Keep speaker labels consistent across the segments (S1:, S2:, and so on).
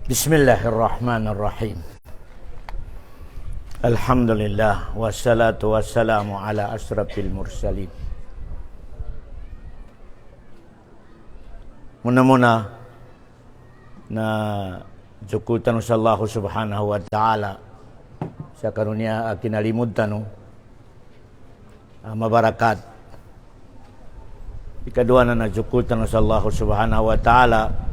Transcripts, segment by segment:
S1: Bismillahirrahmanirrahim. Alhamdulillah wassalatu wassalamu ala asrafil mursalin. Muna-muna na jukutan sa Allah subhanahu wa ta'ala sa karunia kinalimutan mabarakat. Ikadua na najukutan sa Allah subhanahu wa ta'ala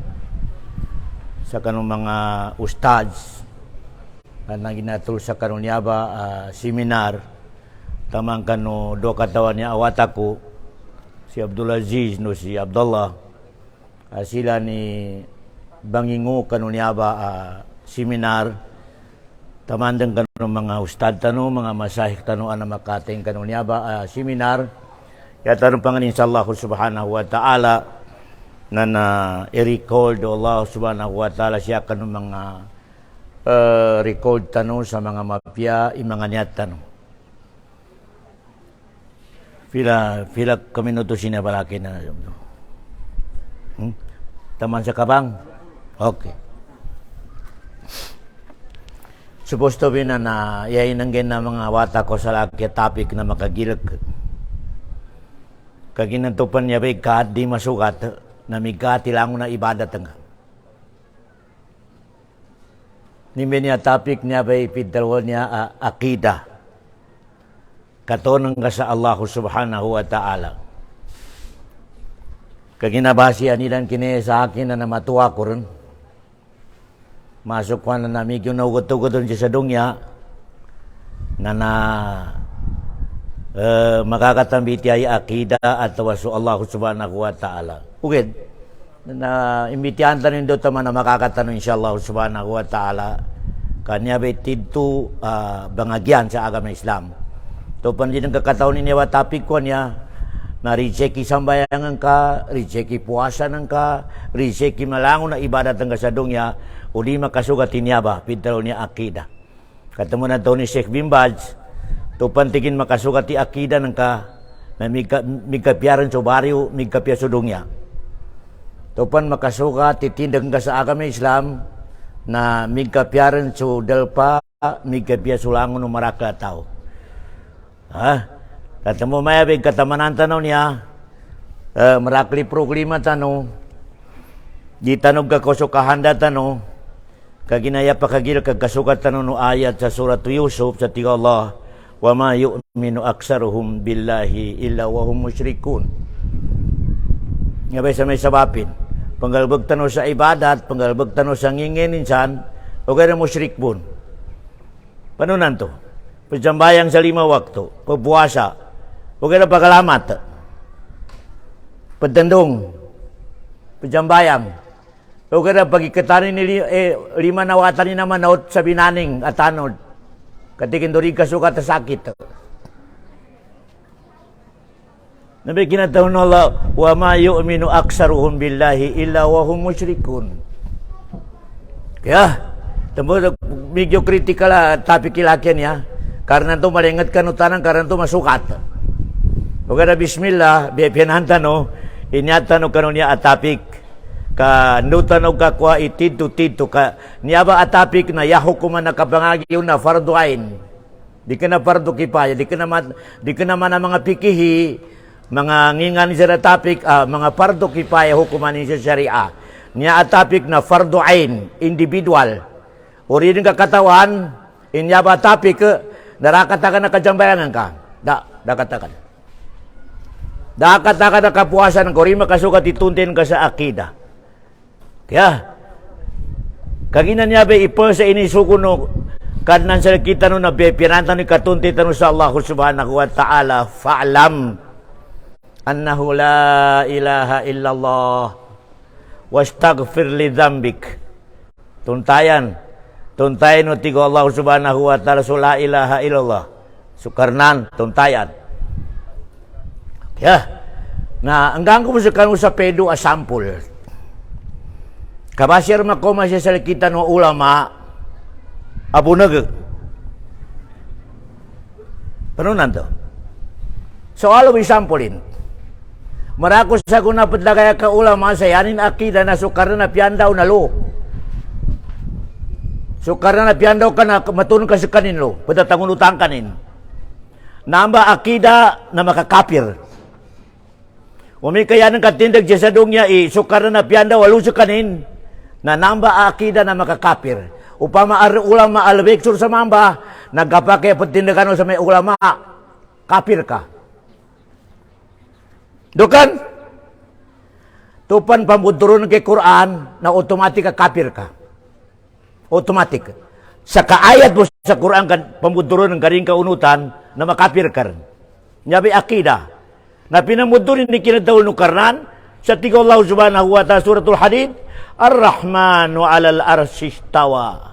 S1: sa kanong mga ustads na ginatul sa karunya ba seminar tamang kano do katawan niya awataku si Abdul Aziz no si Abdullah sila ni bangingo kanunya ba seminar tamandang kano mga ustad tano mga masahik tano ana makating kanunya ba seminar ya tarong panganin sa Allah subhanahu wa ta'ala na i-record Allah subhanahu wa ta'ala siya kanong mga record tanong sa mga mafia mga niyat tanong. Pila kaminuto sinabalaki na. Taman sa kabang? Okay. Supposed to be na yainanggin na mga wata ko sa laki topic na makagilag. Kaginantupan niya ba kahit di masukat na migati lang na ibadat nga. Nimi niya topic niya ba ipidalwa niya akida. Katonang ka sa Allah subhanahu wa ta'ala. Kaginabasihan nilang kini sa akin na namatuwa ko rin. Masok ko na namig yung naugot-ugot doon sa dungya na makakatambiti ay akida at waso Allah subhanahu wa ta'ala. Ugid, na imbitihan tanin do tama na makakatanong insyaAllah subhanahu wa ta'ala kanya betidto bangagyan sa agama Islam. To panlin ang kakataon ni wa topic ko niya na reject sambayangan ka, reject puasan ka, reject malango na ibadat ang kasadong niya, uli makasugat niya ba, pintalo niya akida. Katamo na to ni Sheikh Bimbaj, to pantigin makasugat ti akida ng ka, na migkapiaran sa baryo, migkapia sa dungya. Topan makasukat titindag ka sa agama Islam na migkapiaran sa dalpa, migkapia sulangon ng marakla tao. Kata mo mayabig katamanan tanaw niya, marakli proklima tanaw, di tanog ka koso kahanda tanaw, kaginaya pa kagil kagkasukat tanaw no ayat sa surat Yusuf sa tiga Allah, wa ma yu'minu aksaruhum billahi illa wa hum musyrikun. Nga ba sa may sabapin, panggalbag tanaw sa ibadat, panggalbag tanaw sa ngingin insan, o kaya musyrik pun. Panunan to? Pajambayang sa 5 wakto, pagbuwasa, o kaya pagalamat, pagdandong, pajambayang, o kaya pagikatanin ni 5 nawatan ni naman naot sa binaning at anod, katikin doon kasukat sa sakit. Nabi kinatawon Allah, wa ma yu'minu aksaruhum billahi illa wa hum musyrikun. Kaya, medyo kritikal topic ilakyan niya. Karena to malingat kanutanan, karena to masukat. O kada bismillah, biyapianahan tano, inyatan o kanon niya atapik, ka nutan o kakwa itid-to-tid ka, niya ba atapik na yahukuman na kapangagi yun na fardu ain. Di ka na fardu kipaya, di ka naman ang mga pikihi, mga ngingan sa atapik, mga fardu kipaya hukuman sa syariah. Niya atapik na fardu ain, individual. O rin kakatawan, inya ba atapik, darakatakan na kajambayangan ka. Dakatakan. Dakatakan na kapuasan ko rin makasukat ituntin ka sa akida. Kaya, kaginan niya ba ipo sa inisuko no, kanan sa kita no na pinantan ni katuntin no sa Allah subhanahu wa ta'ala, fa'alam annahu la ilaha illallah wastaghfir li dhambik. Tuntayan no tigo Allah subhanahu wa ta'ala so la ilaha illallah. Sukarnan, tuntayan. Kaya, na hanggang ko sa pedo a sample. Kabasir makoma siya sa kita no ulama, abunag. Panunan to? So, alo isampulin. Marakos sa kuna padlagay ka ulama sa yanin akida na sukar na piandaw na lo. So karena piandaw ka na matulong ka sa kanino, patatangon utang kanin. Namba akida na makakapir. Umi kaya ng katindag sa dungya so karena piandaw walu sa kanin, na namba akida na makakapir. Upama ulama al-biksur sa mamba, nagkapake patindagan sa may ulama, kapir ka. Dukan, tupan pamudurun kay Quran na automatic ka kapir ka. Automatic. Sa kaayat mo sa Quran kan pamudurun ng garing kaunutan na makapir ka rin. Nyabi akida. Na pinamudurin ni kinatawal no karnan sa tigaw Allah subhanahu wa ta'ala suratul Hadid, Ar-Rahmanu 'alal arsyis tawa.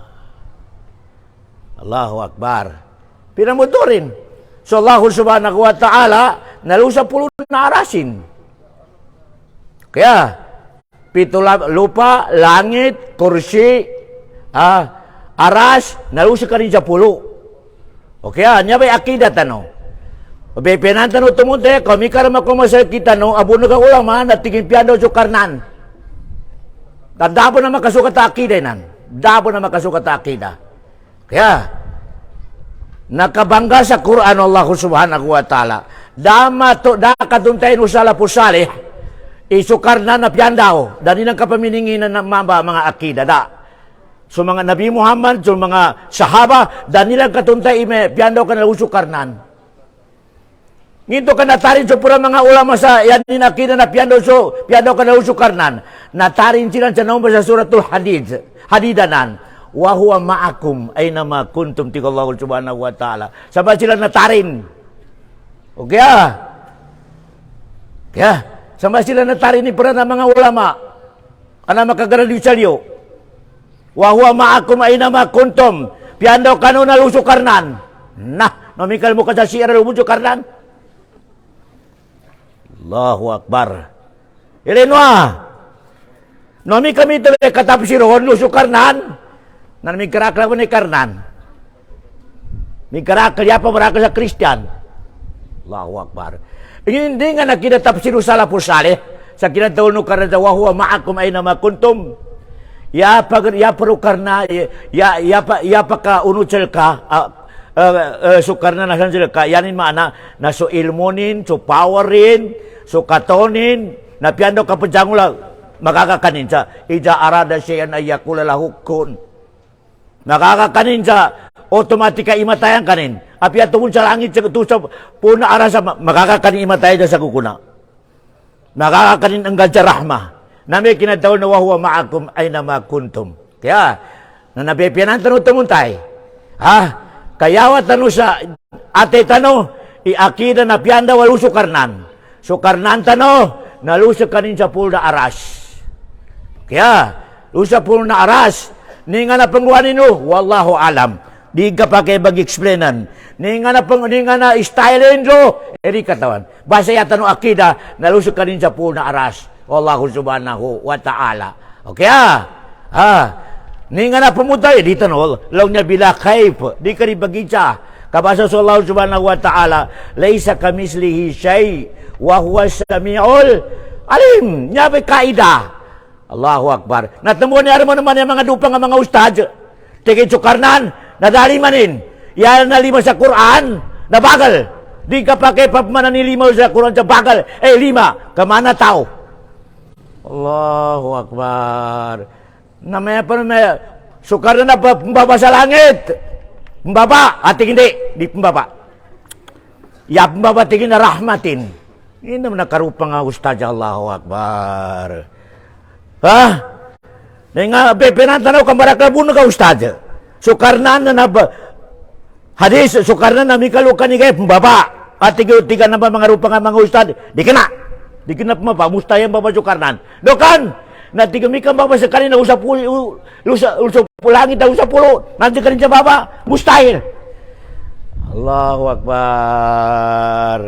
S1: Allahu Akbar. Pinamudurin. So Allah subhanahu wa ta'ala nalusa pulo na arasin. Kaya, lupa, langit, kursi, aras, nalusa ka rin sa pulo. O kaya, niya ba'y akida tanong. O ba'y pinantanong tumunte, kami karama kumasal kita no, abo na ka ulama, natiging piano sa karnan. Dabo na makasukat ta akida nan. Dabo na makasukat ta akida. Kaya, nakabangga sa Quran Allah subhanahu wa ta'ala. Dama to, dakaduntayin usala po salih, isukar na piandaw, dani ng kapamininginan ng mga akida da. So mga Nabi Muhammad, so mga sahaba, dani lang katuntay piandaw ka na usukarnan. Ngito ka natarin so pura mga ulama sa yan din akida na piandaw ka na usukarnan. Natarin sila sa nomba sa suratul Hadidanan. Wa huwa ma'akum ayna ma kuntum tigallahu subhanahu wa ta'ala. Sabay sila natarin. O kaya sabay sila natarin ni para na mga ulama. Ana makagaraliw sa liyo. Wa huwa ma'akum ayna ma kuntum. Piandaw kanu na lusukarnan. Nah, nomikal mo ka sa siyara lusukarnan. Allahu Akbar. Ilinwa. Nomi kami talaga katapsiron lusukarnan. Na migkarakal mo ni karnan. Migkarakal, yapa marakal sa Christian. Allahu Akbar. Hindi nga nakinatapsiru sa lapusali, sa kinatawal no karna sa wahuwa ma'akum ay na makuntum. Yapa karna, yapa ka unutsal ka, so karna nasansal ka, yanin maana, na so ilmonin, so powerin, so katonin, na piano ka padyangula, makakakanin sa, ija arada siya na yakula lahukun. Nakakakanin sa otomatika imatayan kanin. Api at tungkol sa langit sa puna arasa makakakanin imatayan sa kukuna. Nakakakanin ang gadya rahma. Na may kinatawal na wahuwa ma'akum ay na makuntum. Kaya, na nabipianan tanong tumuntay. Kayawa tanong sa ate tanong, iakida na pianda walu sukarnan. Sukarnan tanong, nalusok kanin sa pula aras. Kaya, lusa pula na aras, ni nga na pangguanin no, wallahu alam. Di ka pa kayo mag-explainan. Ni nga na stylein no, eri katawan. Basta yata no akida, nalusok ka rin sa pool na aras. Wallahu subhanahu wa ta'ala. Okay ni nga na pumunta, dito no, law niya bila kaip, di ka rin bagitsa. Kabasa sa Allah subhanahu wa ta'ala, laysa kamislihi shay, wa huwa sami'ul alim. Niya ba kaida? Allahu Akbar. Natamo ni mo naman yung mga dupang mga ustad. Tigit sukarnan, nadali manin. Yan na lima sa Quran, na bagal. Di ka pa kay mananilimaw sa Quran sa bagal. Lima, kamana tao. Allahu Akbar. Namaya pa naman, sukarnan na pambaba sa langit. Pambaba, ating hindi. Di pambaba. Ya pambaba tingin na rahmatin. Hindi naman nakarupang nga ustad. Allahu Akbar. Nga pinantanaw ka marakabun ka ustad. Sukarnan na hadis, sukarnan na mikalukan ni kayo pambaba. At tiga na ba mga rupa nga mga ustad? Di ka na pumaba, mustayan ba sukarnan? Dokan, na tiga mikang baba sa kanina, usap langit na usap pulo, nanti ka rin sa baba, mustahil. Allahu Akbar.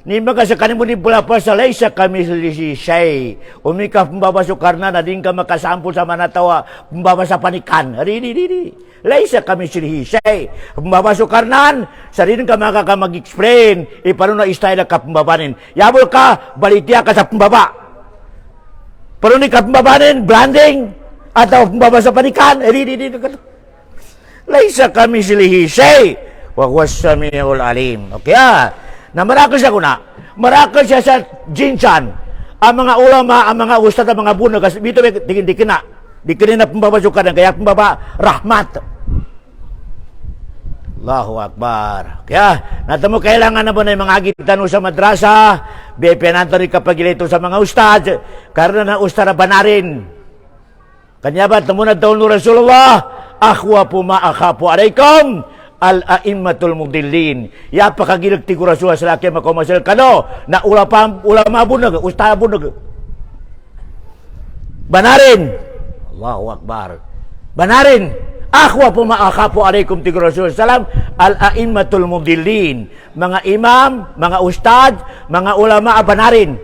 S1: Ni maka sa kanin mo ni pula pa sa laysa kami shay. Umika pembaba sukarna na din ka makasampul sa manatawa pembaba sa panikan. Ri. Laysa kami shay. Pembaba sukarnan sa rin ka mag-explain. Paano na istyle ka pembabanin. Yabol ka, balitia ka sa pembaba. Paano ni ka pembabanin, branding atau pembaba sa panikan. Ri. Laisa kamithlihi syai' wa huwas samiul alim. Okay, na marakas ako na. Marakas siya sa jinsan. Ang mga ulama, ang mga ustad, ang mga bunag, dito di kina na pambabasukan, kaya pambaba rahmat. Allahu Akbar. Kaya, natamo kailangan na ba na yung mga agitan sa madrasa, bipenanto rin kapag ilito sa mga ustad, karena na ustad na banarin. Kanya ba, tamo na taon ng Rasulullah, akhwa po ma'akhapu alaikum, al-a'immatul mudillin. Ya pakagilag ti Rasulullah sa laki makomasal kano, na ulama bunag, ustad bunag. Banarin. Allahu Akbar. Banarin. Akhwa po ma'akhapu alaikum ti Rasulullah salam, al-a'immatul mudillin. Mga imam, mga ustad, mga ulama banarin.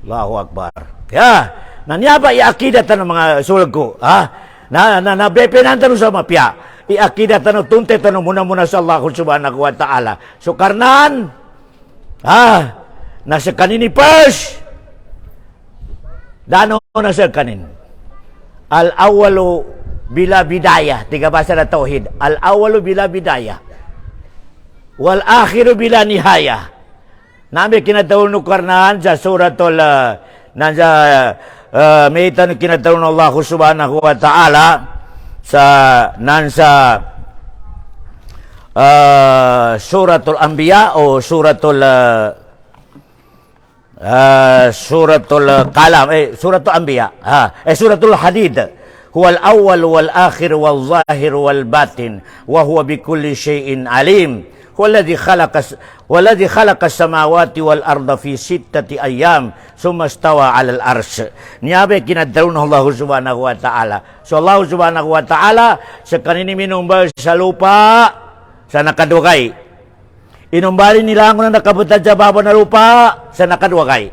S1: Allahu Akbar. Kaya, nanyaba iakidatan ng mga sulog ko, na bepenantan sa mapya, iakidatan ng tunte tanong muna sa Allah subhanahu wa ta'ala. So karnan, nasa kanini first, dano nasa kanin. Al-awalu bila bidayah, tiga bahasa na tauhid. Al-awalu bila bidayah, wal akhiru bila nihayah. Nami kinatawon no karnan sa suratul may tanong kinatawon Allah subhanahu wa ta'ala sa suratul anbiya o suratul kalam, suratul anbiya, suratul hadid. Huwal awwal wal akhir wal zahir wal batin wa huwa bikulli syai'in alim. Huwaladhi khalaqas samawati wal arda fi sittati ayyam summa stawa 'alal arsy. Niyabe kinadalon Allah subhanahu wa ta'ala. So Allah subhanahu wa ta'ala sa kanini minumbal sa lupa sa nakadugay. Inumbali nila ang nakabutad sa baba na lupa sa nakadugay.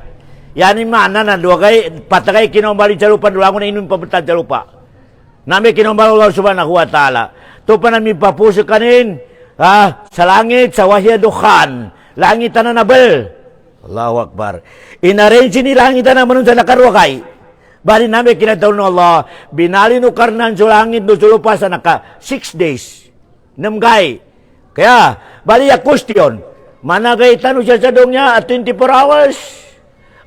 S1: Yani mana na dugay patagay kinumbali sa lupa dulangon na inum pabutad sa lupa. Nami kinumbali Allah subhanahu wa ta'ala. To pa namin papuso kanin sa langit, sa wahya dukhan, langit na nabel. Allahu Akbar. Inarrange ni langit na manun sa nakarwakay. Bali namin kinatawin ng Allah, binali no karnan sa langit no sa lupa sa naka 6 days. Namgay. Kaya, bali ya question, managay tanong siya sa dong niya at 24 hours,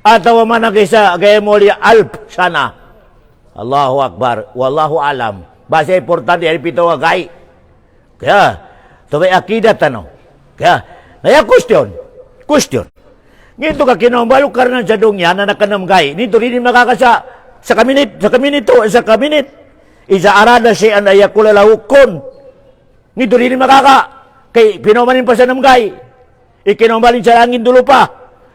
S1: atawa managay sa gaya mo liya alp sana. Allahu Akbar. Wallahu alam. Basta importante, ay pito agay. Kaya, ito ay akidat, Kaya, naya question. Ngito ka kinumbalo karnan sa dong niya na nakanamgay. Nito rin makakasa sa kaminit. Isa arada siya na yakula lahukon. Nito rin makaka. Kay pinumanin pa sa namgay. Ikinumalin sa langin dulo pa.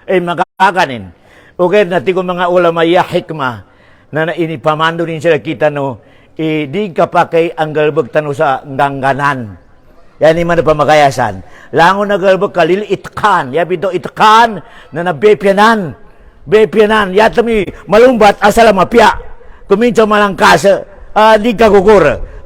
S1: Makakanin. Okay, nati ko mga ulama ya hikmah na inipamando rin sila kita di ka pa kay ang galbag sa gangganan. Yan yung mga pamakayasan. Langon na galbag kalil itkan. Yabi ito itkan na nabepyanan. Yata mi malumbat asala mapya. Kuminsa malangkas. Di ka kukur.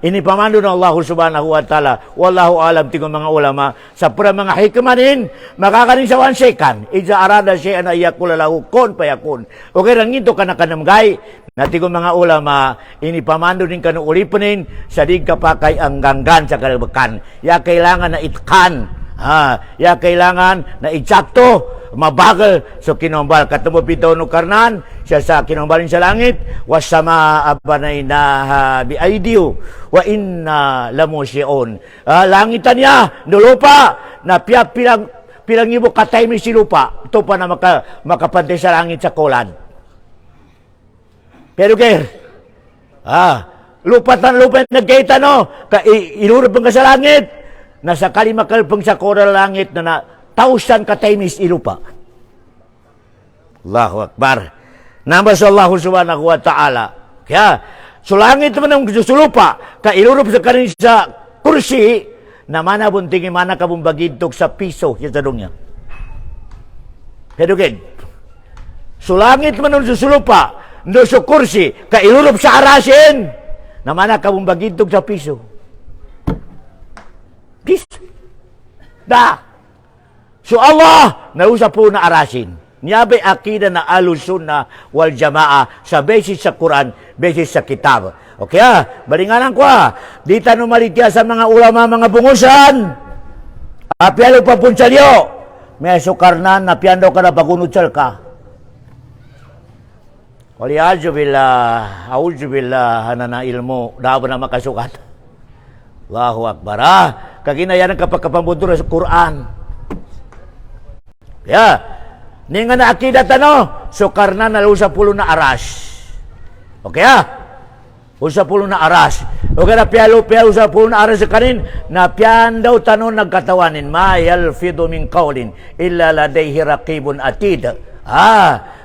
S1: Inipamando ng Allah subhanahu wa ta'ala. Wallahu alam tingong mga ulama. Sa pura mga hikmanin, makakanin sa 1 second. Iza arada siya na iyakula lahu kon payakun. Okay, rangito ka na kanamgay. Na tingong mga ulama, inipamando din ka ng ulipanin sa dig kapakay ang ganggan sa kalabakan. Ya kailangan na itkan. Ya kailangan na eksakto. Mabagal. So kinombal katamo pito no karnan siya sa kinombalin sa langit wasama abanayna bi aidiu wa inna lamusyiun. Langitan niya no lupa na pilang ibo katay mi si lupa to pa na makapantay sa langit sa kulan. Pero kay lupa nagkaita ilurog ka sa langit nasa kalimakalpang sa koral langit na 1,000 kataymis ilupa. Allahu Akbar. Nambas Allah subhanahu wa ta'ala. Kaya, sulangit naman ang susulupa, ka ilurup sa kanin sa kursi, na mana buntingi mana kabumbagintog sa piso, yung tanong niya. Hedugin. Sulangit naman ang susulupa, no sa kursi, ka ilurup sa arasin, na mana kabumbagintog sa piso. Piso. So Allah, nausap po na arasin. Niyabe akida na Ahlussunnah wal Jamaa sa basis sa Quran, basis sa kitab. Okay balinganan ko di tanong maligya sa mga ulama, mga bungusan. Apialo pa punsalyo. May sukarnan na piando ka na pagunutsal ka. Auzubillah na ilmu daw na makasukat. Allahu Akbar. Kaginayan kapag kapambuntura sa Quran. Ninga na akida sukarnan na usa pulo na aras. Okay usa pulo na aras. Okay na pialo usa pulo na aras sa kanin na pian daw tanon nagkatawanin ma yalfidu min qawlin illa ladayhi raqibun atid.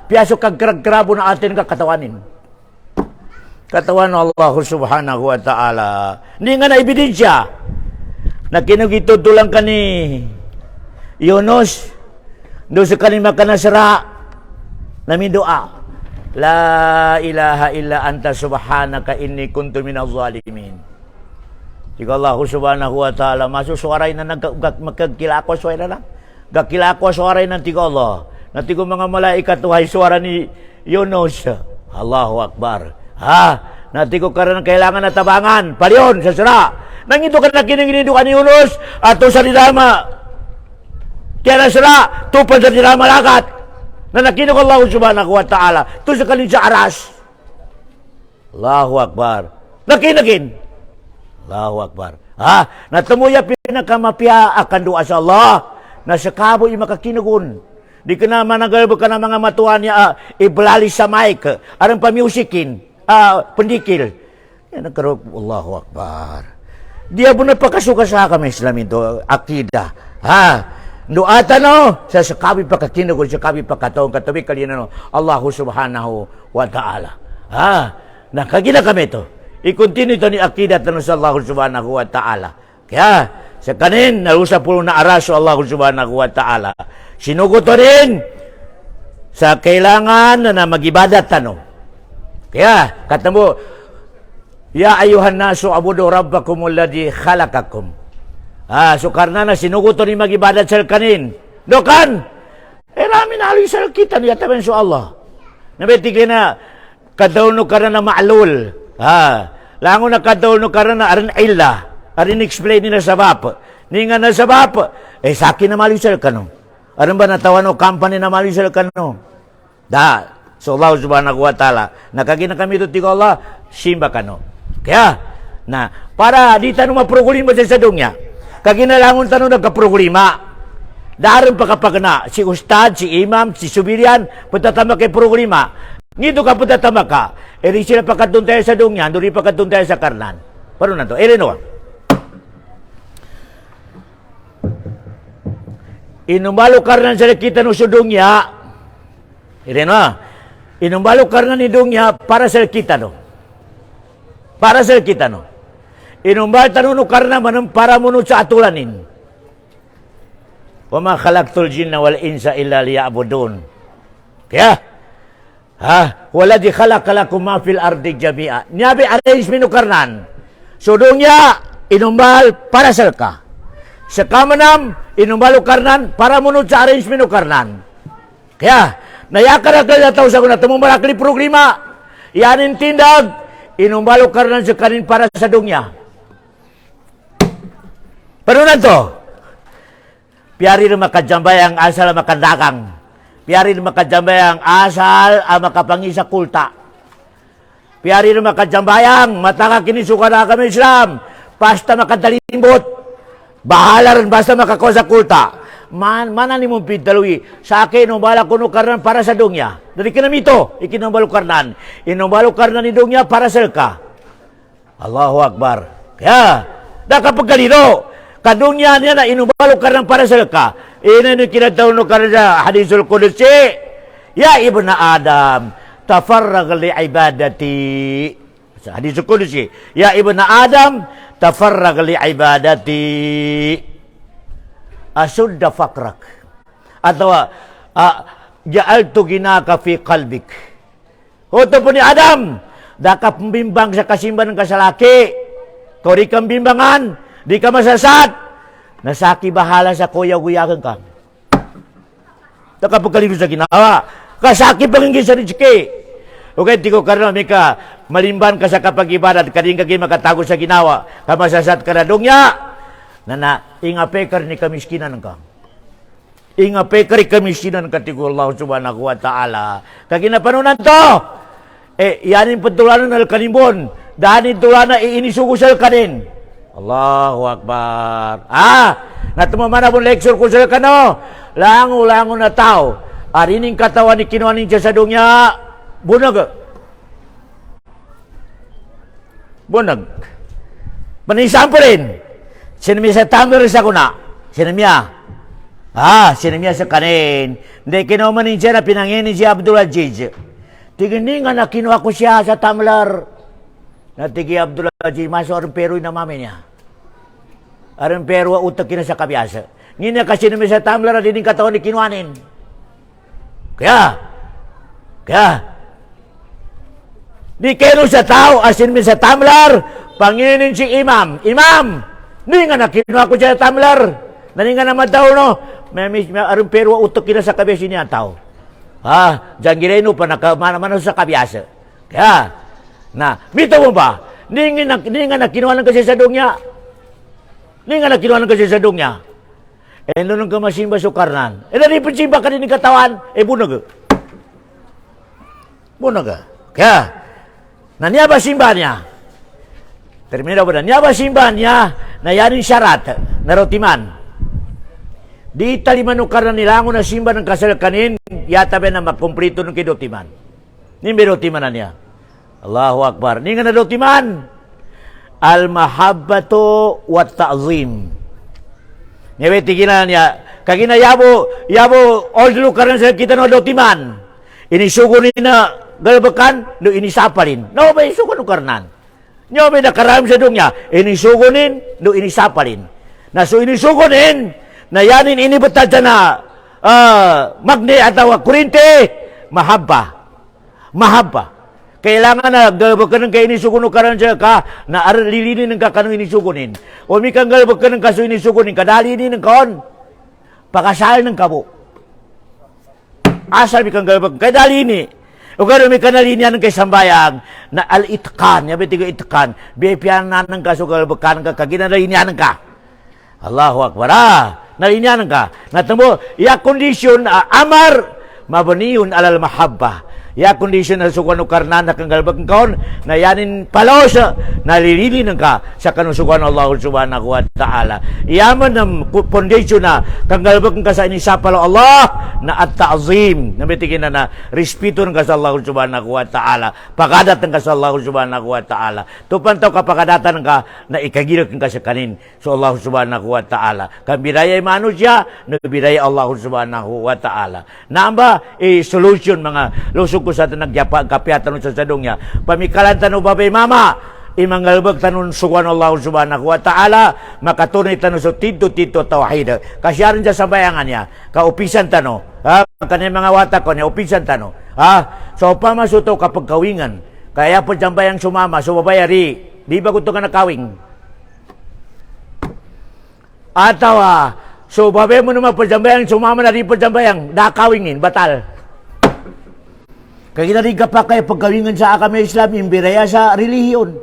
S1: Piaso kagkrabo na atin kakatawanin. Katawan Allah subhanahu wa ta'ala. Hindi nga na ebidensya. Na kinugitutulang ka ni Yunus. Doon sa kanima ka nasara. Namin doa. La ilaha illa anta subhanaka inni kuntu minaz zalimin. Jika Allah subhanahu wa ta'ala masusuaray na magkagkilakos suwaray na lang. Gakilakos suwaray ng tiga Allah. Natigo mga malaikat tuhay suara ni Yunus. Allahu Akbar. Natigo ka rin kailangan na tabangan. Paliyon, sa sira. Nangito ka na kiniginido ka ni Yunus. Ato sa nilama. Kaya na sira. Tupad sa nilama lakat. Na nakinog Allah subhanahu wa ta'ala. Ito sa kalin sa aras. Allahu Akbar. Nakinagin. Allahu Akbar. Natumuya pinakamapya akan doa sa Allah. Na sa kabo yung makakinagun. Di ka na managalbo ka na mga matuan niya iblali sa mic. Arang pamusikin. Pendikil. Yan nagkaroon. Allahu Akbar. Di po na pakasuka sa kami Islam ito. Akida. Doata sa sakabi pakakinagol, sakabi pakataong katabi kalina Allahu subhanahu wa ta'ala. Nakagina kami ito. I-continue ito ni akida sa Allahu subhanahu wa ta'ala. Kaya sa kanin, narusa po na araso Allah subhanahu wa ta'ala. Sinugot rin sa kailangan na mag-ibadat Kaya, katamo, ya ayuhan nasu abudu rabbakum alladhi khalaqakum. Sukarna na sinugot rin mag-ibadat sa kanin. Dokan, ramin alisal kita niya taban sa Allah. Nabitigli na, kadawno ka na maalul. Lango na kadawno ka na arin illa. Arin explain nila sa bap. Ninga na sa bap, sa akin na malisal ka Arin ba natawan o company na malisal ka So Allah subhanahu wa ta'ala, nakagina kami ito tiga Allah, simba ka Kaya, para di tanong maproglima sa sadungya, kaginalangon tanong nagkaproglima. Darin pa kapag si ustad, si imam, si subirian, patatama kay proglima. Nito ka patatama ka, eri sila pakatun tayo sa dungya, duri pakatun tayo sa karnan. Paano na to? Inumbalo karnan sa kita no sudungya. Inumbalo karnan ni dungya para sa kita Para sa kita Inumbal tanong karnan manong para munod sa atulanin. Wa ma khalaqtul jinna wal insa illa liya'budun. Kaya wala di khalaq lakum ma fil ardi jami'a. Niyabi arrangement karnan. Sudungya inumbal para sa ka. Sa kamanam, inumbalo karnan para munod sa arrangement karnan. Kaya, nayakar at nalataw sa kuna, tumumalakli programa. Yanin tindag, inumbalo karnan sa kanin para sa dungya. Pero na to, piyari na makajambay ang asal ang makandakang. Piyari na makajambay ang asal ang makapangi sa kulta. Piyari na makajambay ang matakakinisuka na kami Islam. Basta makadalimbot. Bahala rin basta makakuha sa kulta. Mana ni mong pintaloy. Sa akin, inumbala ko no karnan para sa dungya. Dari kinamito, ikinumbalo karnan. Inumbalo karnan ni dungya para sa ka. Allahu Akbar. Kaya, nakapag ganito, kadungya niya na inumbalo karnan para sa ka. Ina ni kinataw no karnan sa hadisul Qudsi. Ya ibna Adam, tafarrag li ibadati. Sa hadisul Qudsi. Ya ibna Adam, tafarrag li ibadati asudda fakrak atau ja'altu ginaka fi qalbik. Ito po ni Adam, daka pembimbang sa kasimbahan ka sa laki. Kau di kang bimbangan, di ka masasat. Nasaki bahala sa kuya-guyakan ka. Nakapagkalino sa ginawa. Kasaki pangingin sa rizki. Okay, tiko karena mika malimban ka sa kapag-ibadat, kading kagi makatago sa ginawa, kamasasat ka na dungya, na ingapekar ni kamiskinan ka. Ingapekar ni kamiskinan ka, tiko Allah subhanahu wa ta'ala. Kaginapanunan to, yanin patulanan na kanimbon, dahanin tulana iinisugusal ka din. Allahu Akbar. Natumamana mo lecture ko sa kano, lango na tao, arining katawan ni kinuanin siya sa dungya, bunag. Manisampo rin. Sinamiya sa tamir sa kuna. Sinamiya sa kanin. Hindi kinumanin siya na pinanginin si Abdul Aziz. Tigini nga na kinuha ko siya sa tamlar. Natigi Abdul Aziz, maso aron pero na mami niya. Aron pero utak kina sa kabiyasa. Ngina kasi namin sa tamlar, dining katawan ni kinuanin. Kaya, di keno sa tao, asin min sa tamlar, panginin si imam. Imam, di nga na kinuha ko siya sa tamlar. Nani nga naman daw, no? May aron pero utok kina sa kabiyasa niya tao. Diyan gireno pa nakamana sa kabiyasa. Kaya, bitaw mo ba? Di nga na kinuha lang kasi sa dungya. Nung ka masimba sukarnan. Nalipin simba ka din ng katawan. Bunag. Kaya, nanyaba simba niya. Termina ba na? Nanyaba simba niya na yanin syarat na rotiman. Di taliman ng karnan nilango na simba ng kasal kanin, yata ba na makumplito ng kidotiman. Nimbe rotiman na niya. Allahu Akbar. Ni nga na rotiman. Al-mahabbatu wa ta'zim. Ngayon, tigilan niya. Kagina yabo, all lukaran sa kita no dotiman. Inisugo ni na galbakan, no inisapalin. No, ba isugo no karnan. Nyo, may nakaram sa dong niya. Inisugunin, no inisapalin. Na so inisugunin, na yanin inibutad na magne atau kurinte, mahabba. Kailangan na galbag ka ng kainisugunin karan siya ka na lilinin ng kakanong inisugunin. O may kang galbag ka ng kaso inisugunin, kadalinin ng kaon. Pakasal ng kabo. Asal may kang galbag, kadalini. O gano'n may kanalinya ng kaysambayang na al-itkan, yabi tiga itkan, biyapian na ng kaso galbag ka ng kaginalinian ka. Allahu Akbar. Nalinian ka. Natamo, ya kondisyon amar, mabaniyun alal mahabba. Ya kondisyon na sukan o karnan na kang galbag kaon na yanin palos na lilinin ka sa kanusukan Allah subhanahu wa ta'ala. Iyaman ng kondisyon na kang galbag ka sa inisapalo Allah na at ta'zim na bitigin na respeto ng ka sa Allah subhanahu wa ta'ala. Pagadat ng ka sa Allah subhanahu wa ta'ala. Tupantaw ka pagadatan ka na ikagilag ka sa kanin sa Allah subhanahu wa ta'ala. Kang birayay manusya na birayay Allah subhanahu wa ta'ala. Naamba solution mga lusog ko sa nagyapa kapiatan sa sadong niya. Pamikalan tanong babay mama, imanggalbag tanong suwan Allah subhanahu wa ta'ala, makatunay tanong sa tito tawhid. Kasyarin siya sa bayangan niya, kaupisan tanong, kanil mga watak ko niya, upisan tanong. So pamasuto kapag kawingan, kaya po dyan bayang sumama, sumabayari, di ba gusto ka nakawing? Ataw so babay mo naman po dyan bayang sumama na di po dyan bayang, nakawingin, batal. Kaya ginari ka pa kayo pagkawingan sa akame Islam, imbiraya sa relihiyon.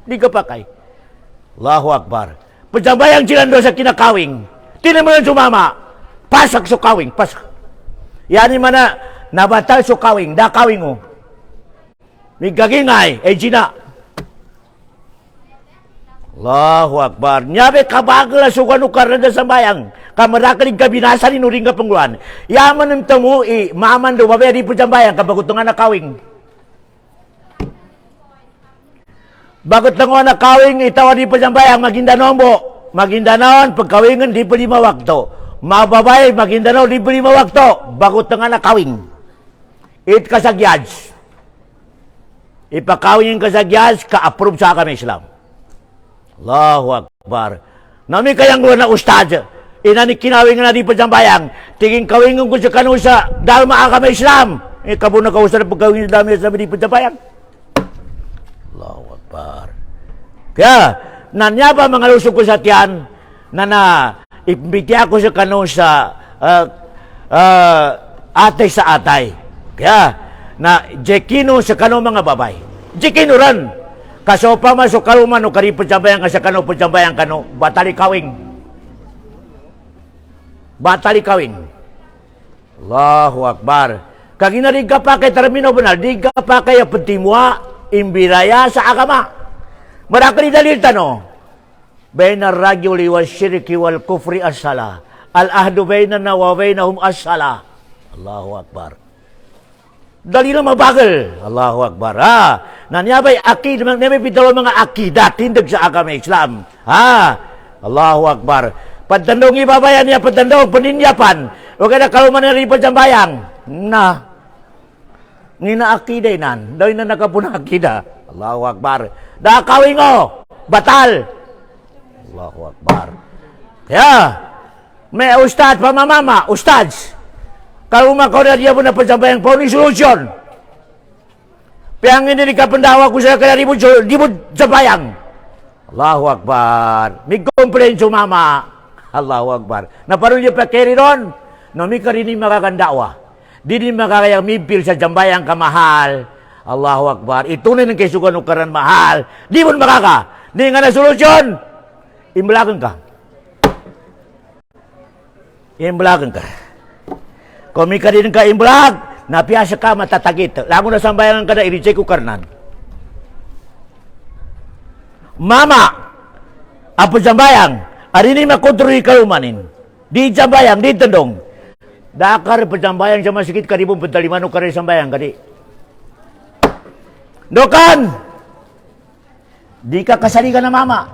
S1: Di ka pa kayo. Allahu Akbar. Pagsabayang sila doon sa kinakawing, tinaman sumama, pasak sa kawing, pasak. Yan man na, nabatal sa kawing, dakawing mo. May kagingay, Gina. Allahu Akbar. Nyabe kabagla sukan ukar na sa bayang. Kamarakalig kabinasan inuring ka pangguan. Yaman ng tamo, maman do babe di po sa bayang kabagutungan na kawing. Bagot lang na kawing itawa di po sa bayang Maguindanombo. Maguindanaon pagkawingan di po 5 wakto. Mababay Maguindanao di po 5 wakto. Bagot lang na kawing. It kasagyaj. Ipakawin ka sa gyas ka-approve sa kami Islam. Allahu Akbar. Nami kayang na ustad. Inani kinawing na di pa dyan bayang. Tingin kawingan ko sa kanusa dahil maakama Islam. Kabo na kausa na pagkawin sa dami Islam di pa dyan bayang. Allahu Akbar. Kaya, nanya ba mga lusog ko sa tiyan na imbiti ako sa kanusa atay sa atay. Kaya, na jekino sa kano mga babay. Jekino ran. Kaso pa man so kaluman o karipod jambayan ka sa kano po jambayan kano, batali kawing. Batali kawing. Allahu Akbar. Kaginarig ka pa kay Termino Banal, di ka pa kaya pentimwa, imbiraya sa agama. Marakali dalil tano. Bayna rajuli wal syirki wal kufri as-sala. Al-ahdu bainana wa bainahum as-sala. Allahu Akbar. Dali na mabagal. Allahu Akbar. Nanyabay akid, nanyabay pitalo mga akidat, tindag sa agama Islam. Allahu Akbar. Pagtandong ibabayan niya, pagtandong paninyapan. Huwag na kaluman na ripod sa bayang. Ngina akiday nan. Dahil na nakapuna akida. Allahu Akbar. Dakawin ko. Batal. Allahu Akbar. Kaya, may ustad, pamamama, ustads. Kaluman ko na diya po na pagsabayang po ni solusyon. Piyang hindi ka pandawa ko sa kaya ripod sa bayang. Allahu Akbar. May complain sumama. Allahu Akbar. Naparun niya pa keri ron. No, may karini makakandawa. Di din makakayang mipil sa jambayang kamahal. Allahu Akbar. Ito na ng kaisugan o karan mahal. Di mo makaka. Di nga na solusyon. Imbalagan ka. Imbalagan ka. Kung may karin ka imbalag, napiyasa ka matatagit. Lago na sambayangan ka na, i-reject ko karnan. Mama, apo jambayang, arini makontroli kalumanin. Di jambayang, di tendong. Dakar pejambayang sama sikit karibong pentalimano kare sambayang kadi. Dokan! Di ka kasaligan na mama.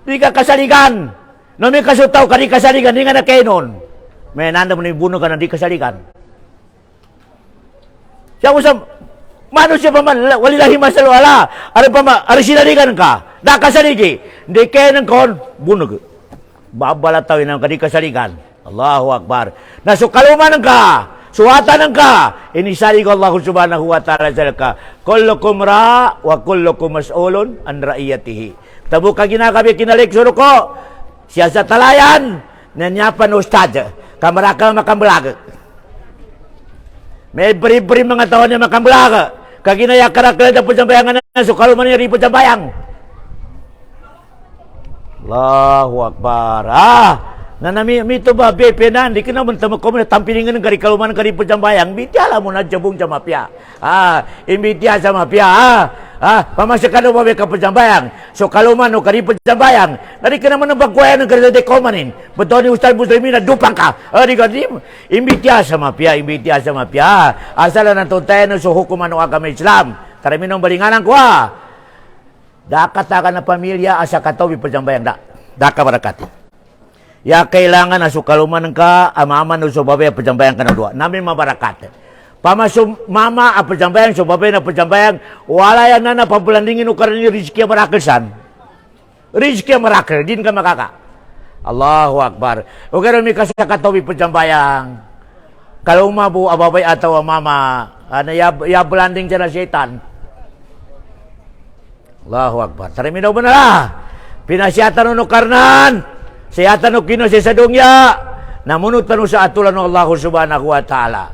S1: Di ka kasaligan. No may kasutaw ka di kasaligan, di nga na kainon. May nanda mo na ibuno ka na di kasaligan. Siya usam, mano siya pa man, walilahi masalo ala. Ano pa ma, ano sinaligan ka? Da kasaligi. Di kainon kon, bunog. Babalatawin ang kadi kasaligan. Allahu Akbar. Nasukaluman ka. Suwatan ka. Inisali ko Allah subhanahu wa ta'ala sa ka. Kullukum ra wa kullukum mas'ulun an ra'iyatihi. Tabo ka ginakabi kinaleksyon ko. Siya sa talayan. Nanyapan ustad. Kamaraka makambulag. May beri-beri mga tao niya makambulag. Kaginaya karakal na po sa bayangan na sukaluman niya ripot sa bayang. Allahu Akbar. Na mito ba bepenan di kana man tamo ko tampilingan ng kari kaluman kari pajambayang bitiala mo na jabong jamapya imbitiya sa mapya pamasakan mo ba ka pajambayang so kaluman no kari pajambayang nari ka naman ng bagwayan ng kari de komanin beto ni ustad muslimin na dupang ka di ka imbitiya sa mapya asala na tuntayan so hukuman ng agama Islam karaminong balinganan ko dakata ka na pamilya asa katawi pajambayang daka barakati. Ya kailangan na sukaluman ka, amaman o subabay pajambayang ka na dua. Namin mabarakat. Mama a pajambayang subabay na pajambayang, wala yan na napabulandingin o karan ni rizki marakal san. Rizki marakal, din ka makaka. Allahu Akbar. O karon may kasakatawi pajambayang, kaluma bu ababay ataw mama, ya bulanding dyan na syaitan. Allahu Akbar. Tariminaw mo na la. Pinasyatan no karnan. Saya tanong kino sa sadungya, namunod tanong sa atulan ng Allah subhanahu wa ta'ala.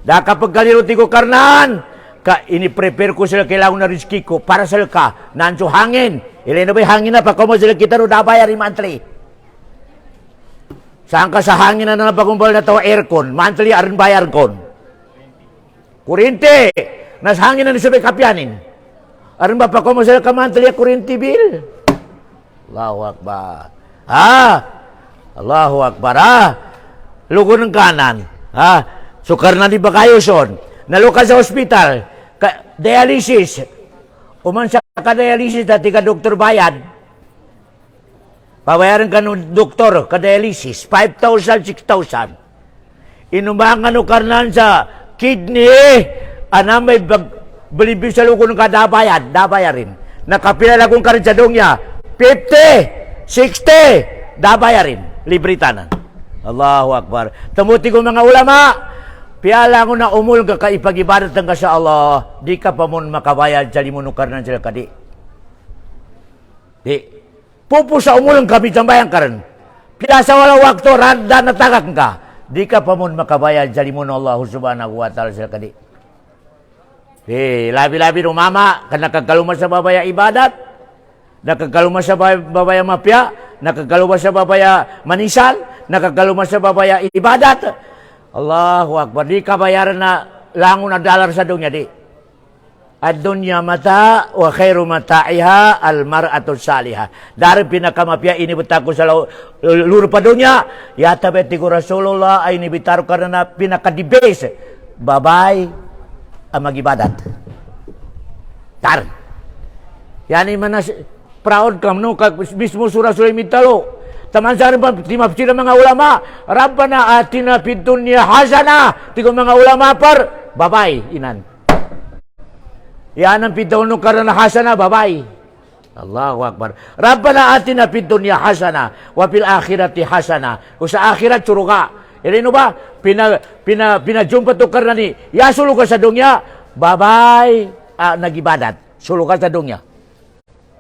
S1: Da kapag kaliruti ko karnan, ini-prepare ko sila kailangan na rizki ko para sa ka, nanso hangin. Ilay na ba'y hangin na pa, kung sila kita ro nabayar ni monthly. Saan ka sa hangin na napagumbal na tawa aircon, monthly arin bayar kon. Kurinte, nas hangin na nisabay kapyanin. Arin ba pa kung sila ka monthly kurinte bill? Allahu Akbar. Allahu Akbar. Lugo ng kanan. Sukar na di ba kayo son? Naluka sa hospital. Dialysis. Uman sa ka-dialysis dati ka doktor bayad. Pabayaran ka ng doktor ka-dialysis. 5,000, 6,000. Inumahan ka karnan sa kidney. May balibig sa lugo ng kadabayad. Dabayarin. Nakapilala kong karin sa dongya. 50. 60, dabayarin, libritanan. Allahu Akbar. Tamuti ko mga ulama, piyala ko na umul ka ipag-ibadat ka sa Allah, di ka pa mon makabayad sa limunukar ng sila kadi. Di. Pupo sa umul kami jambayang karan. Pila sa wala wakto, randa na tagak ka. di ka pa mun makabayad jalimun Allah subhanahu wa ta'ala sa kadi. Labi-labi no mama, kan nakagkaluma sa babaya ibadat, nakagkaluma sa babaya mapya, nakagkaluma sa babaya manisan, nakagkaluma sa babaya ibadat. Allahu Akbar, di ka bayaran na langon na dalar sa dunya di. Ad-dunya mata wa khairu mata'iha al-mar'atu salihah. Dari pinakamapya ini betako sa luru pa dunya. Yata beti ko Rasulullah ay inibitaro ka na pinakadibes. Babay ang magibadat. Tar. Yani manas proud kam no kag mismo surah mitalo. Taman sa rin pa timapsir ng mga ulama. Rabbana atina fid dunya hasanah. Tigo mga ulama par babay inan. Yan ang pidawno karana hasana, babay. Allahu Akbar. Rabbana atina fid dunya hasana wa fil akhirati hasana. Kung sa akhirat suruga. Ilino ba? Pinajumpa to karna ni. Ya sulu ka sa dunya, babay nagibadat. Sulu ka sa dunya.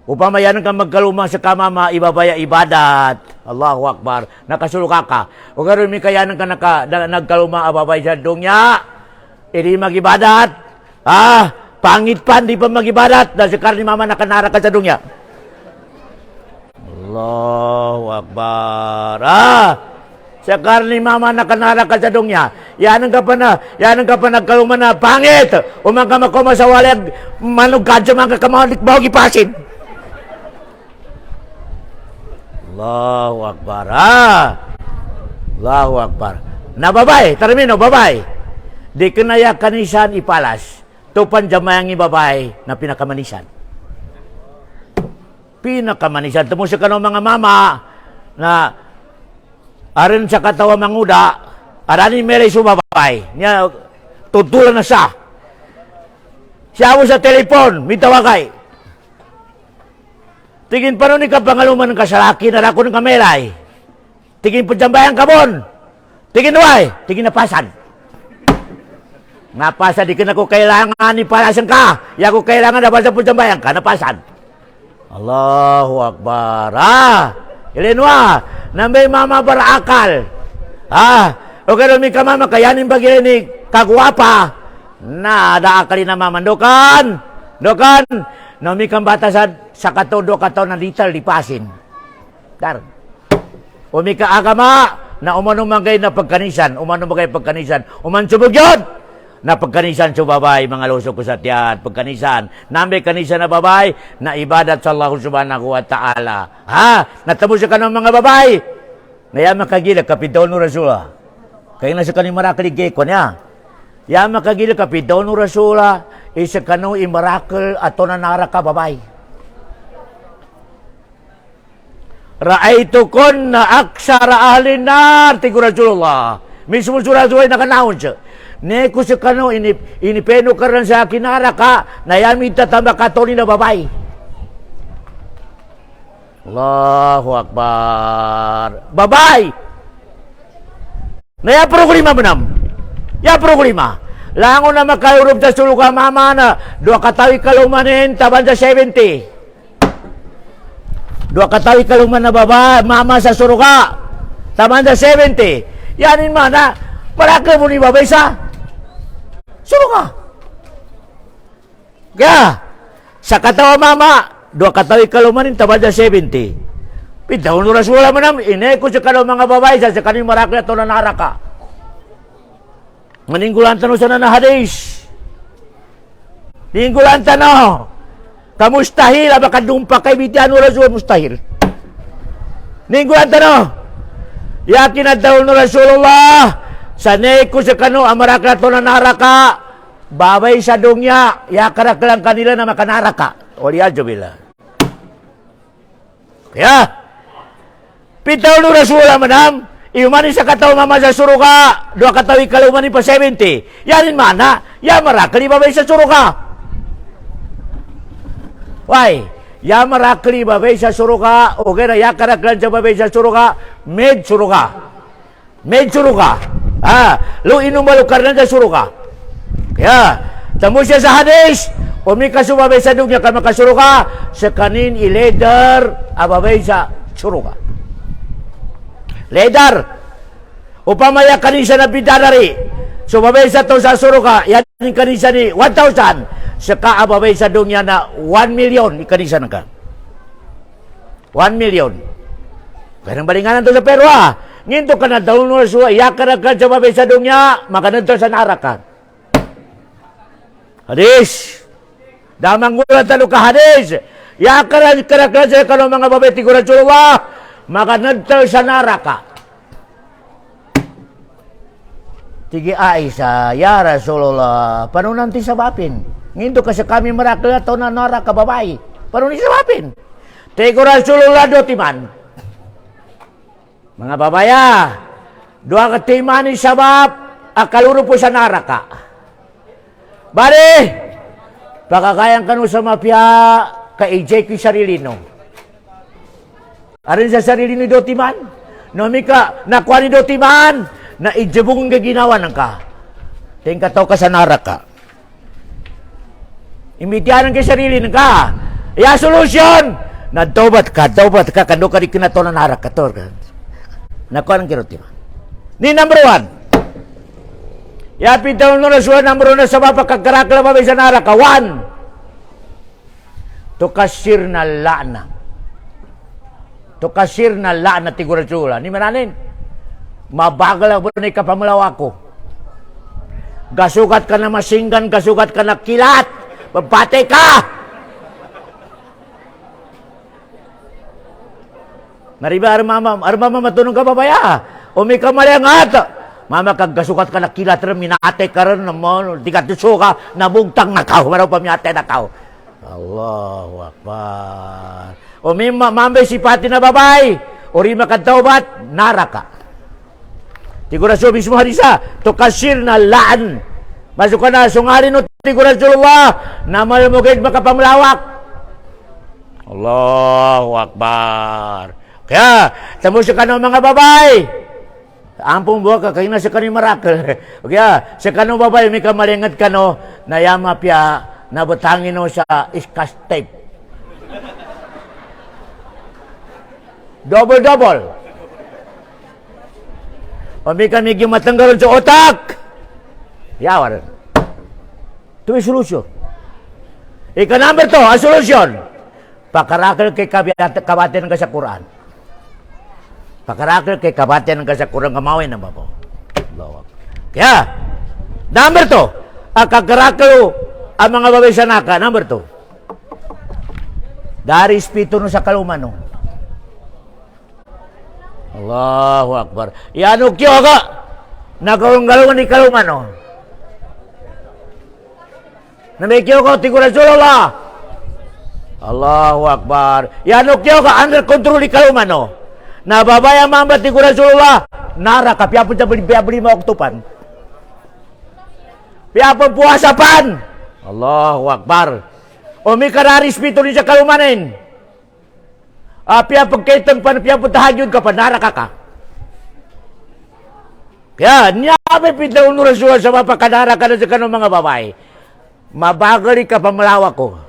S1: Upamayan ka magkalumang sa kamama, ibabaya ibadat. Allahu Akbar. Nakasuluka ka. O karon mi kayanan ka nagkalumang ababay sa dunya. Ili magibadat. Pangit pa, di pa magibadat. Dahil si karni mama nakanara ka sa dunya. Allahu Akbar. Sa karni mama nakanara ka sa dunya. Yan ang ka pa nagkaluman na pangit. Umang ka makoma sa walag, manugkad sa mga kamalik bago gipasin. Allahu Akbar. Allahu Akbar. Na babay, termino babay. Di kenaya kanisan ipalas. Tupan jamayang ibabay na pinakamanisan. Pinakamanisan. Temo sa kanong mga mama na arin sa katawa manguda, arani mere subabay. Nya tutulan na siya. Siya mo sa telepon, mitawagay. Tingin pa rin ni kapangaluman ka sa laki na rako ng kamelay. Tingin po jambayang kabon. Tingin nuay, tingin napasan. Napasa di ka na ko kailangan ipalasan ka. Ya ko kailangan na basa po jambayang ka. Napasan. Allahu Akbar. Ilinwa. Nambay mama barakal. O kaya may kamama kayanin bagay ni kagwapa. Na daakali na mama. Dokan. Nami kang bata sa katodo na lital lipasin. Dar. Umi ka agama na umanong magay na pagkanisan. Uman subugyon. Na pagkanisan sa babay, mga lusok ko sa tiyan, pagkanisan, namay kanisan na babay, na ibadat sa Allah subhanahu wa ta'ala. Natamo siya ka ng mga babay, na yaman kagila, kapitaw no Rasulah. Kaya na sa kanong marakal igekon niya. Yaman kagila, kapitaw no Rasulah, isa kanong imarakal ato na naraka babay. Ra'aytu kon na aksara ahlin nar, tigo Rasulullah. Mismo surah Rasulullah nakanahon siya. Neko sa kano, inipeno ka rin sa kinara ka, na yamin tatama ka to na babay. Allahu Akbar. Babay! Na ya problema manam. Ya problema. Lango na makayurub sa suluka mama na, dua katawi kalumanin, taban sa 70. Dua katawi kaluman na babay, mama sa suluka, taban sa 70. Yanin mana, para ka mo ni babay sa suruh ka. Kaya, sa katawa mama, dua katawi kalumanin, tabad na 70. Pintahon nura sula manam, ineko sa kalaw mga babae, sa kaning marakla ito na naraka. Maninggulan tanong sa na hadis. Ninggulan tanong, kamustahil, abakadumpa kay bitian nura sula, mustahil. Ninggulan tanong, yakin at daw nura Rasulullah, sanay ko sa kano, amarakla to na naraka, babay sa dunya, yakarak lang kanila na makanaraka. Waliyadyo bila. Kaya, pitaw no Rasulullah manam, iumani sa kataw mama sa suruka, dua katawi kalumani pa 70. Yanin mana, ya marakli babay sa suruka. Why? Ya marakli babay sa suruka, o kaya yakarak lang sa babay sa suruka, med suruka. Lo inumalukar na sa suruka. Kaya, tamo siya sa hadis, umika sumabay sa dunya ka makasuruka, sa kanin ileder ababay sa suruka. Leder. Upamaya kanisa na bidadari. So babay sa to sa suruka, yan yung kanisa ni 1,000. Saka babay sa dunya na 1 million, ikanisa na ka. 1 million. Kaya nang balinganan to sa pero nginto ka na daw no suwa, yakara ka sa babay sa dunya, makanan to sa naraka. Hadis. Damang gulat talo ka hadis. Yakara ka sa kano mga babay tigura Rasulullah, makanan to sa naraka. Tigi Aisha, ya Rasulullah, paano nanti sabapin? Nginto kasi kami marakil ato na naraka babae. Paano ni sabapin? Tigi Rasulullah dotiman. Mga babaya, dua katiman ni sabab, akaluro po sa naraka. Bari, pakakayang kanu sa mapya, ka-EJ ko sarili no. Arin sa sarili ni dotiman, nomika, nakuha ni dotiman, na ijabong nga ginawa ng ka. Tingka to ka sa naraka. Imbitianan ka sarili ng ka. Iya solusyon! Nadobat ka, kando ka di kinato na naraka. Nakuha ng kiroti. Ni number 1. Yapi taon no nasuwa number 1 na sa mapakagkarakla mabay sa naraka. 1. Tukasir na lana. Tukasir na lana tigurasula. Ni mananin? Mabagal ang bunay ka pamulaw ako. Gasugat ka na masinggan, gasugat ka na kilat. Babate ka! Nariba, armama matunong ka babaya. Umi ka malangat. Mama, kagasugat ka na kilat rin, minaate ka rin naman. Di ka tuso ka, nabugtang na kao. Maraw pa miate na kao. Allahu Akbar. Umi, mamay sipati na babay. Uri makataubat, naraka. Tigurasyo mismo hadisa, to kasir na laan. Masuk ka na, sungarin no tigurasyullah, na malamugid makapamlawak. Allahu Akbar. Kaya, tamusya ka ng mga babay. Ampong buwa ka, kaya na sa kanong marakal. Kaya, sa kanong babay, may kamalingat ka no, na yamapya, na butangin no sa iskas tape. Double. Pami kami gimatanggaron sa otak. Yawa rin. Ito may solusyon. Ika number 2, ang solusyon. Pakarakal kay kabatian ka sa Quran. Pakarakal kay kabatian ka sa Quran, kamawin na ba po? Kaya, number 2, ang kakarakal ang mga babay sa naka. Number 2. Dari espiritu no sa kalumano. Allahu Akbar. Yano kyo ka? Nagawang-galungan ni kalumano. Namikyo ko, tigurasulullah. Allahu Akbar. Yano kyo ka? Under control ni kalumano. Nababaya mamba tigurasulullah. Nara ka, piyapon sa bili mo oktupan. Piyapon puwasapan. Allahu Akbar. O may karari espiritu ni sa kalumanin. Pia pagkaitang pia putahagyod ka pa, naraka ka. Kaya, niya may pitlaw nurasuhan sa mapakadara ka na sa kanong mga babae. Mabagali ka pamalawa ko.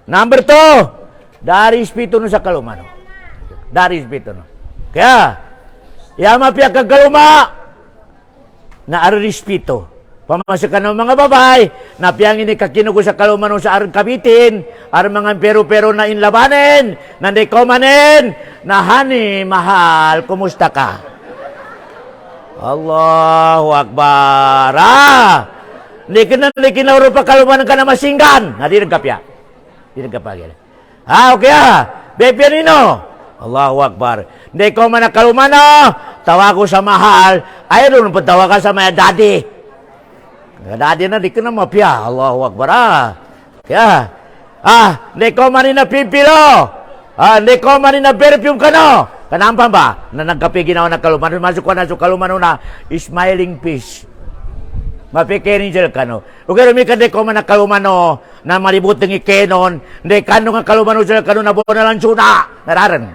S1: Number 2, dari espiritu no sa kalumano. Dari espiritu no. Kaya, yama pia kagaluma na ari espiritu. Pamasa ka ng mga babay, na piyang ini kakinugo sa kalumano sa arang kabitin, arang mga pero na inlabanin, nanday komanin, na hani, mahal, kumusta ka? Allahu Akbar. Likin na uro pa kalumano ka na masinggan. Nadinig ka piya. Dinig ka pa. Okay Bepi nino. Allahu Akbar. Nanday koman na kalumano, tawa ko sa mahal, ayun, patawa ka sa maya daddy. Dadi na di ka na mapya. Allahu Akbar. Kaya, di ko manin na pipilo. Di ko manin na perfume ka no. Kanampan ba? Na nagkapi ginawa na kalumano. Masuk ka na sa kalumano na smiling fish. Mapikirin sila ka no. Ugero mi ka di ko man na kalumano na malibuting ikenon. Di kano nga kalumano sila ka no na buo na lang suna. Nararan.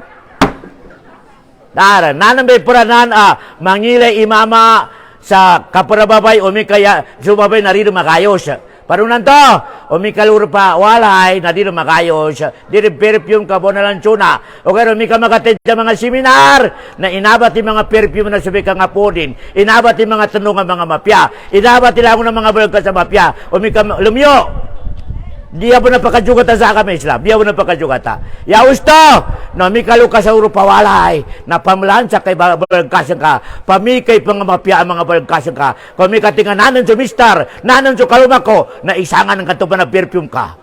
S1: Nanambay puranan mangilay imama sa kaparababay o may kaya sumabay na rin makayos. Parunan to, umikaluro pa, walay, na di na makayos, di rin perfume ka po na lang tsuna. O kaya umika makatid sa mga seminar, na inabat yung mga perfume na sabi ka nga po din, inabat yung mga tanong ng mga mafia, inabat nila ako ng mga vlog ka sa mafia, umika, lumyo, di ako napakajugata sa kami Islam, di ako napakajugata. Ya usto, no, umikalo ka sa Europa walay, na pamlansa kay balagkasan ka, pamikay pang mafia ang mga balagkasan ka, pamikatingan nanan sa mister, nanan sa kalumako, na isangan ng katuban na perfume ka.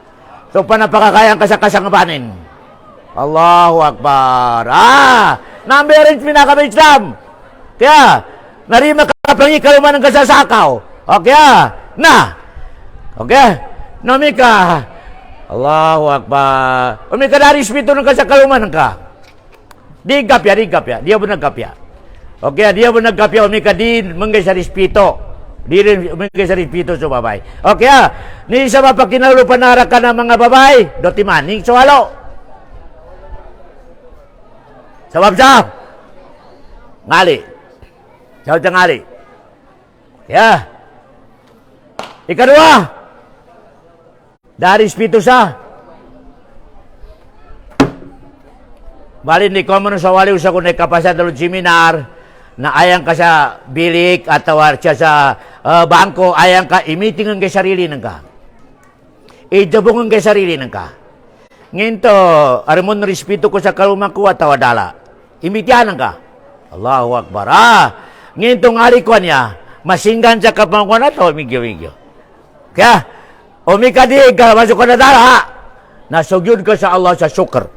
S1: So, panapakakayang ka sa kasangabanin. Allahu Akbar. Number-range minakami Islam. Kaya, narima ka pang ikaluman ng kasasakaw. Okay, Okay? Namika, Allahu Akbar. Umika dari spito ng kasakaluman ka. Di gapya. Dia pun nagkapya. Okay, dia pun nagkapya. Umika di menggay sa rispito. Di rin menggay sa rispito sa babay. Okay, ni sa mapakinalupan ka ng mga babay, doti maning sawalo. Sabab sa ngali. Sabab sa ngali. Ya. Ikadua. Dari spito sa. Bali ni komo sa wali usa ko kapasa dalon seminar na ayang ka sa bilik atau siya sa bangko ayang ka i-meeting ang sarili nang ka. I-jabong ang sarili nang ka. Nginto arimon respeto ko sa kaluma ko ataw dala. Imitianan ka. Allahu Akbar. Nginto ngali ko niya masinggan sa kapangkuan ato migyo. Kaya umikadig ka, masuk ka na dala. Nasugyod ka sa Allah sa syukur.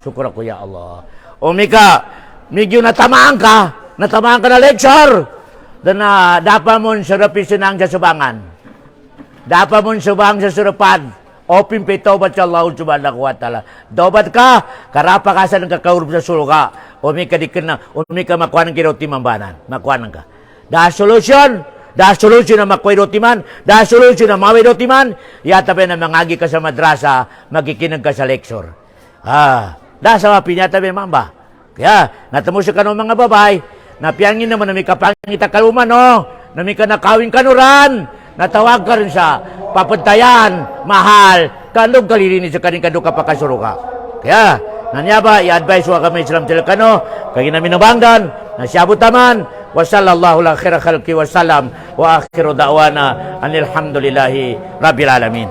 S1: Syukur ako, ya Allah. Umika, medyo natamaan ka na lecture. Dan dapat mo surapi sinang sa subangan. Dapat mo subang sa surapan. Open pa tobat sa Allah subhanahu wa ta'ala. Dobat ka, karapa ka sa nagkakaurub sa suluka. Umika di ka na, umika makuha ng kiroti mambanan. Makuha ka. Dahil solusyon, dahil solusyon na makway rotiman, dahil solusyon na maway rotiman, yata pa na mangagi ka sa madrasa, magikinag ka sa lecture. Dahil sa pinyata pa mamba. Kaya, natamusya ka ng mga babay, napiyangin naman na may kapangita kaluman, no? Na may kanakawing kanuran, natawag ka rin sa papuntayan, mahal, kalog kalilini sa kaning kaduka pa kasuruka. Kaya, nanyaba, i-advise wa kami Islam Tilkano, kaya namin nabangdan, na siyabot taman, wa sallallahu ala khaira khalqi wa salam wa akhiru da'wana anil hamdulillahi rabbil alamin.